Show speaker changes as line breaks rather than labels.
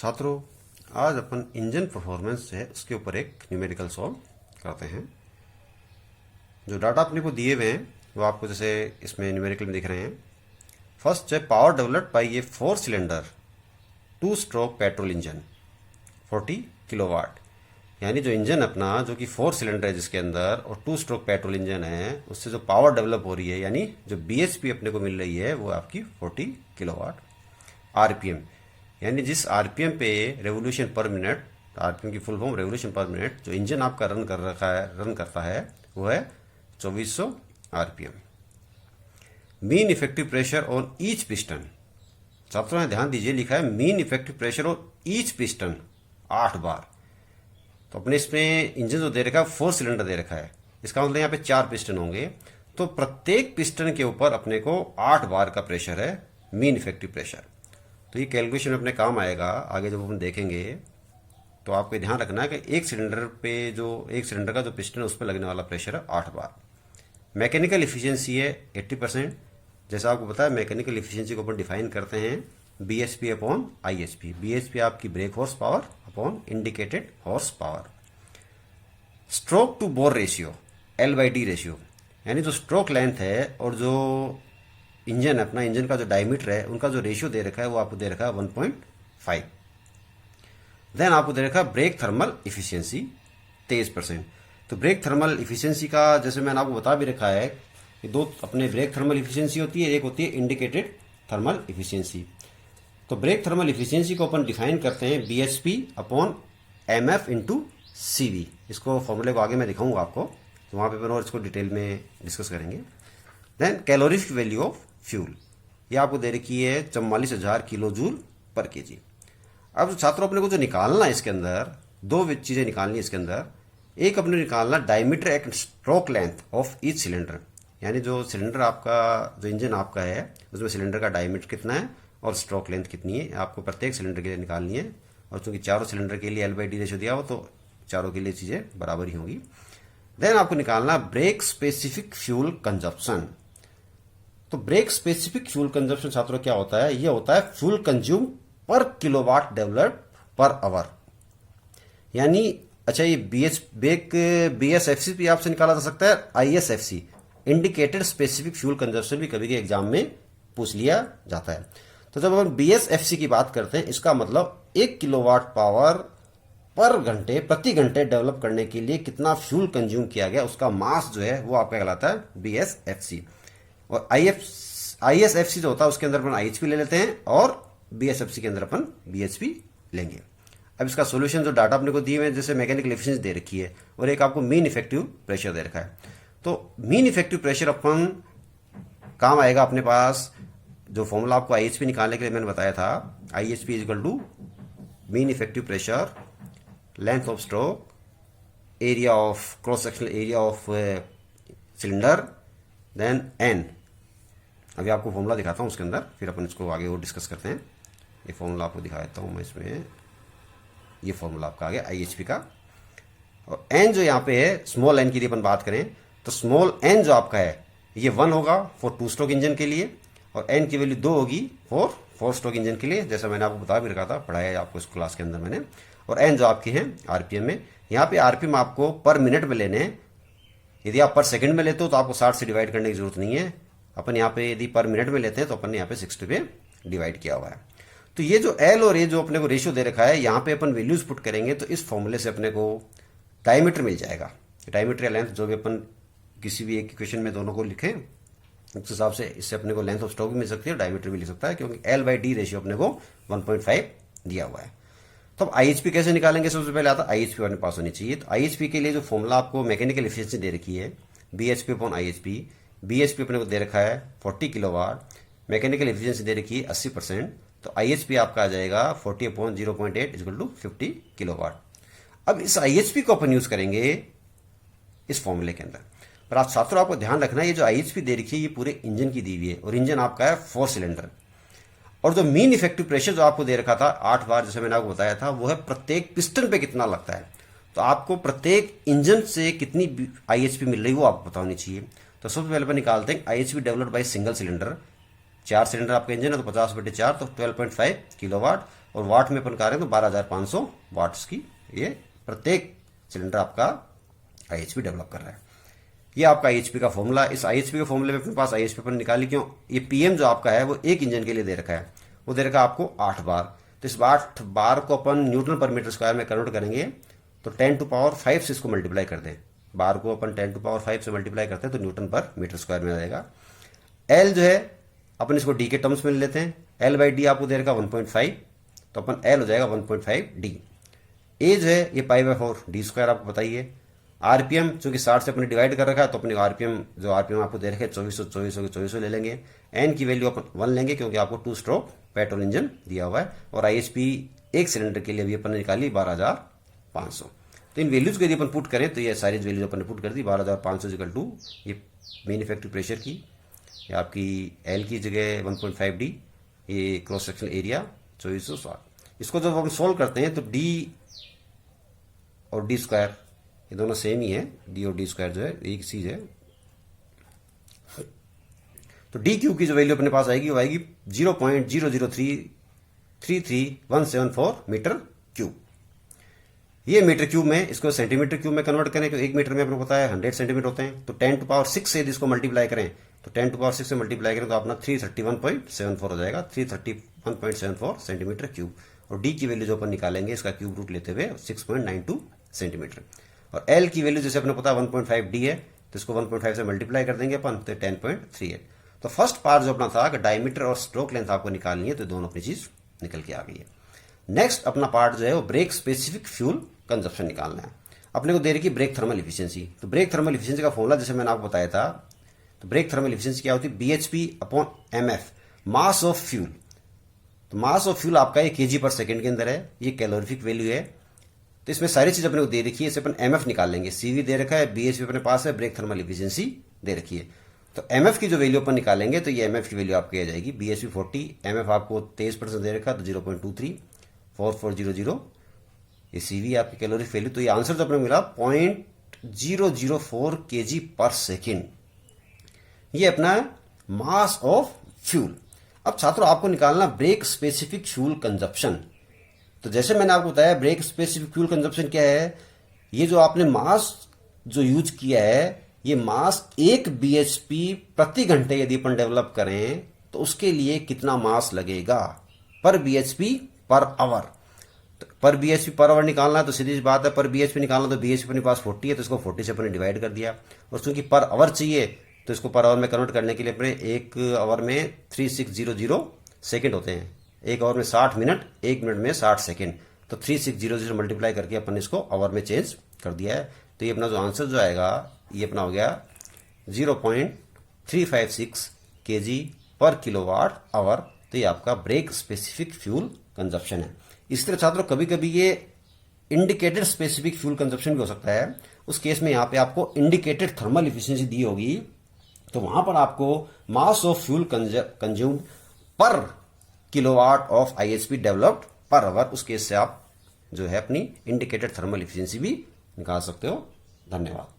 छात्रों, आज अपन engine performance है उसके ऊपर एक न्यूमेरिकल सॉल्व करते हैं। जो डाटा अपने को दिए हुए हैं वो आपको जैसे इसमें न्यूमेरिकल में दिख रहे हैं। फर्स्ट है power developed by A 4 cylinder 2 stroke petrol engine 40 kilowatt. यानी जो इंजन अपना जो कि 4 सिलेंडर है जिसके अंदर और 2 स्ट्रोक पेट्रोल इंजन है, उससे जो पावर डेवलप हो रही है यानी जो बीएचपी अपने को मिल रही है वो आपकी 40 किलोवाट। आरपीएम यानी जिस आरपीएम पे रेवोल्यूशन पर मिनट, आरपीएम की फुल फॉर्म रेवोल्यूशन पर मिनट, जो इंजन आपका रन करता है वो है 2400 RPM. Mean effective pressure on each piston, छात्रों ने ध्यान दीजिए, लिखा है mean effective pressure on each piston 8 बार। तो अपने इसमें इंजन जो दे रखा है 4 सिलेंडर दे रखा है, इसका मतलब यहाँ पे 4 पिस्टन होंगे, तो प्रत्येक पिस्टन के ऊपर अपने को 8 बार का प्रेशर है मीन इफेक्टिव प्रेशर। तो ये कैलकुलेशन में अपने काम आएगा आगे जब अपन देखेंगे। तो आपको ध्यान रखना है कि एक सिलेंडर पे जो एक सिलेंडर का जो पिस्टन है उस पर लगने वाला प्रेशर है 8 बार। मैकेनिकल इफिशियंसी है 80%। जैसा आपको पता है मैकेनिकल इफिशियंसी को अपन डिफाइन करते हैं बीएचपी अपॉन आईएचपी। बीएचपी आपकी break horse power upon indicated horse power. Stroke to bore ratio L/D ratio, यानी जो स्ट्रोक लेंथ है और जो इंजन अपना इंजन का जो डायमीटर है उनका जो रेशियो दे रखा है वो आपको दे रखा है 1.5। देन आपको दे रखा है ब्रेक थर्मल इफिशियंसी 23%। तो ब्रेक थर्मल इफिशियंसी का जैसे मैंने आपको बता भी रखा है कि दो अपने ब्रेक थर्मल इफिशियंसी होती है, एक होती है इंडिकेटेड थर्मल इफिशियंसी। तो ब्रेक थर्मल इफिशियंसी को अपन डिफाइन करते हैं BHP upon MF into CV. इसको फॉर्मूले को आगे मैं दिखाऊंगा आपको, तो वहां पे अपन और इसको डिटेल में डिस्कस करेंगे। Then calorific value of fuel, ये आपको दे रखी है 44,000 किलो जूल पर केजी। अब छात्रों अपने को जो निकालना है इसके अंदर, दो चीजें निकालनी है इसके अंदर। एक अपने निकालना diameter and stroke length of each cylinder, यानी जो सिलेंडर आपका जो इंजन आपका है उसमें सिलेंडर का डायमीटर कितना है और स्ट्रोक लेंथ कितनी है, आपको प्रत्येक सिलेंडर के लिए निकालनी है। और चूंकि चारों सिलेंडर के लिए L/D रेशियो दिया हो तो चारों के लिए चीजें बराबर ही होंगी। देन आपको निकालना ब्रेक स्पेसिफिक फ्यूल कंजप्शन। तो ब्रेक स्पेसिफिक फ्यूल कंजप्शन छात्रों क्या होता है, यह होता है फ्यूल कंज्यूम पर किलोवाट डेवलप्ड पर आवर। यानी अच्छा, ये BSFC भी आपसे निकाला जा सकता है, ISFC indicated specific fuel consumption भी कभी के एग्जाम में पूछ लिया जाता है। तो जब हम BSFC की बात करते हैं इसका मतलब 1 किलोवाट पावर पर घंटे प्रति घंटे डेवलप करने के लिए कितना फ्यूल कंज्यूम किया गया, उसका मास जो है वो आपका कहलाता है BSFC। और ISFC जो होता है उसके अंदर अपन IHP ले लेते हैं और BSFC के अंदर अपन BHP लेंगे। अब इसका सॉल्यूशन जो डाटा अपने को दिए हुए, जैसे मैकेनिकल एफिशिएंसी दे रखी है और एक आपको मीन इफेक्टिव प्रेशर दे रखा है। तो मीन इफेक्टिव प्रेशर अपन काम आएगा अपने पास, जो फॉर्मूला आपको IHP निकालने के लिए मैंने बताया था, IHP equal to mean effective pressure, length of stroke, area of cross sectional area of cylinder, then N। अभी आपको फॉर्मूला दिखाता हूं उसके अंदर, फिर अपन इसको आगे और डिस्कस करते हैं। ये फॉर्मूला आपको दिखा देता हूं मैं इसमें। ये फॉर्मूला आपका आ गया IHP का। और N जो यहाँ पे है, स्मॉल n की यदि अपन बात करें तो स्मॉल n जो आपका है ये 1 होगा फॉर 2 स्ट्रोक इंजन के लिए, और n की वैल्यू 2 होगी फॉर 4 स्ट्रोक इंजन के लिए, जैसा मैंने आपको बता भी रखा था, पढ़ाया है आपको इस क्लास के अंदर मैंने। और n जो आपके हैं आरपीएम में, यहाँ पे आरपीएम आपको पर मिनट में लेने हैं। यदि आप पर सेकंड में लेते हो तो आपको 60 से डिवाइड करने की जरूरत नहीं है। अपन यहाँ पे यदि पर मिनट में लेते हैं तो अपन ने यहाँ पे 60 पे डिवाइड किया हुआ है। तो ये जो L और A जो अपने को रेशियो दे रखा है, यहाँ पे अपन वैल्यूज पुट करेंगे तो इस फॉर्मूले से अपने को डायमीटर मिल जाएगा। डायमीटर या लेंथ जो भी अपन किसी भी एक इक्वेशन में दोनों को लिखें उस हिसाब से इससे अपने को लेंथ ऑफ स्ट्रोक भी मिल सकती है, डायमीटर भी लिख सकता है, क्योंकि L/D रेशियो अपने को 1.5 दिया हुआ है। तो अब IHP कैसे निकालेंगे, सबसे पहले आता है IHP अपने पास होनी चाहिए। तो IHP के लिए जो फॉर्मूला आपको मैकेनिकल एफिशिएंसी दे रखी है BHP अपॉन IHP, BHP अपने को दे रखा है 40 किलोवाट, मैकेनिकल एफिशिएंसी दे रखी है 80%, तो IHP आपका आ जाएगा 40 अपॉन 0.8 इक्वल टू 50 किलोवाट। अब इस IHP को अपन यूज करेंगे इस फॉर्मूले के अंदर। पर आप छात्रों आपको ध्यान रखना है, ये जो IHP दे रखी है ये पूरे इंजन की दी हुई है, और इंजन आपका है 4 सिलेंडर। और जो मीन इफेक्टिव प्रेशर जो आपको दे रखा था 8 बार, जैसे मैंने आपको बताया था, वो है प्रत्येक पिस्टन पे कितना लगता है। तो आपको प्रत्येक इंजन से कितनी IHP मिल रही है वो आपको पता होनी चाहिए। तो सबसे पहले अपन निकालते हैं IHP developed by single cylinder 4 cylinder आपका इंजन है तो 50/4 तो 12.5 किलोवाट, और वाट में अपन कह रहे हैं तो 12,500 वाट्स की ये प्रत्येक सिलेंडर आपका IHP डेवलप कर रहा है। ये आपका IHP का फॉर्मूला। इस IHP के फॉर्मूले में अपने पास IHP अपन निकाली क्यों, ये PM जो आपका है वो एक इंजन के लिए दे रखा है, वो दे रखा है आपको 8 बार। तो इस 8 बार को अपन न्यूटन पर मीटर स्क्वायर में कन्वर्ट करेंगे तो 10⁵ से इसको मल्टीप्लाई कर दें, बार को अपन 10⁵ से मल्टीप्लाई करते हैं तो न्यूटन पर मीटर स्क्वायर में आ जाएगा। L जो है अपन इसको D के टर्म्स में ले लेते हैं, L/D आपको दे रखा 1.5 तो अपन L हो जाएगा 1.5D। A जो है ये π/4 D² आपको बताइए। RPM चूंकि 60 से अपने डिवाइड कर रखा है तो अपने RPM आपको दे रखे 2400 ले लेंगे। N की वैल्यू अपन 1 लेंगे क्योंकि आपको 2 स्ट्रोक पेट्रोल इंजन दिया हुआ है, और IHP एक सिलेंडर के लिए भी अपन ने निकाली 12,500। तो इन वैल्यूज को यदि अपन पुट करें तो ये सारी वैल्यूज अपन ने पुट कर दी। 12,500 टू ये मेन इफेक्टिव प्रेशर की, ये आपकी L की जगह 1.5D, ये क्रॉस सेक्शन एरिया 2400। इसको जब हम सोल्व करते हैं तो D और D² ये दोनों सेम ही है, D और D² जो है एक चीज है। तो DQ की जो वैल्यू अपने पास आएगी वो आएगी 0.00333174 मीटर क्यूब। ये मीटर क्यूब में इसको सेंटीमीटर क्यूब में कन्वर्ट करें तो 1 मीटर में अपने को पता है 100 सेंटीमीटर होते हैं, तो 10⁶ से यदि इसको मल्टीप्लाई करें तो 10⁶ से मल्टीप्लाई करें तो अपना 331.74 हो जाएगा, 331.74 सेंटीमीटर क्यूब। और D की वैल्यू जो अपन निकालेंगे इसका क्यूब रूट लेते हुए 6.92 सेंटीमीटर। और L की वैल्यू जैसे अपने पता है 1.5D है तो इसको 1.5 से मल्टीप्लाई कर देंगे अपन तो 10.38। तो फर्स्ट पार्ट जो अपना था कि डायमीटर और स्ट्रोक लेंथ आपको निकालनी है तो दोनों अपनी चीज निकल के आ गई है। नेक्स्ट अपना पार्ट जो है वो ब्रेक स्पेसिफिक फ्यूल कंजप्शन निकालना है। अपने को दे रखी ब्रेक थर्मल इफिशियंसी। तो ब्रेक थर्मल इफिशियंसी का फॉर्मूला जैसे मैंने आपको बताया था, तो ब्रेक थर्मल इफिशियंसी क्या होती है, BHP/MF, मास ऑफ फ्यूल। तो मास ऑफ फ्यूल आपका ये kg/सेकंड के अंदर है, ये कैलोरीफिक वैल्यू है। तो इसमें सारी चीज अपने को दे रखी है, इसे अपन MF निकाल लेंगे। CV दे रखा है, BHP अपने पास है, ब्रेक थर्मल इफिशियंसी दे रखी है। तो MF की जो वैल्यू अपन निकालेंगे तो ये MF की वैल्यू आपकी आ जाएगी BHP 40, MF आपको 23% दे रखा है तो 0.234400। ये CV आपकी कैलोरी वैल्यू। तो ये आंसर जो अपने मिला 0.004 kg/सेकेंड, ये अपना मास ऑफ फ्यूल। अब छात्रों आपको निकालना ब्रेक स्पेसिफिक फ्यूल कंजप्शन। तो जैसे मैंने आपको बताया ब्रेक स्पेसिफिक फ्यूल कंजप्शन क्या है, ये जो आपने मास जो यूज किया है ये मास 1 BHP प्रति घंटे यदि अपन डेवलप करें तो उसके लिए कितना मास लगेगा पर BHP पर आवर। तो पर BHP पर आवर निकालना है तो सीधी बात है, पर BHP निकालना तो BHP अपने पास 40 है तो इसको 40 से अपने डिवाइड कर दिया, और चूंकि पर आवर चाहिए तो इसको पर आवर में कन्वर्ट करने के लिए अपने 1 आवर में 3600 सेकेंड होते हैं, 1 आवर में 60 मिनट, 1 मिनट में 60 सेकेंड, तो 3600 मल्टीप्लाई करके अपन इसको आवर में चेंज कर दिया है। तो ये अपना जो आंसर जो आएगा ये अपना हो गया 0.356 kg/kWh। तो ये आपका ब्रेक स्पेसिफिक फ्यूल कंजप्शन है। इस तरह छात्रों कभी कभी ये इंडिकेटेड स्पेसिफिक फ्यूल कंजप्शन भी हो सकता है। उस केस में यहाँ पे आपको इंडिकेटेड थर्मल इफिशियंसी दी होगी तो वहां पर आपको मास ऑफ फ्यूल कंज्यूम्ड पर kilowatt of IHP developed per hour, उस केस से आप जो है अपनी इंडिकेटेड थर्मल इफिशियंसी भी निकाल सकते हो। धन्यवाद।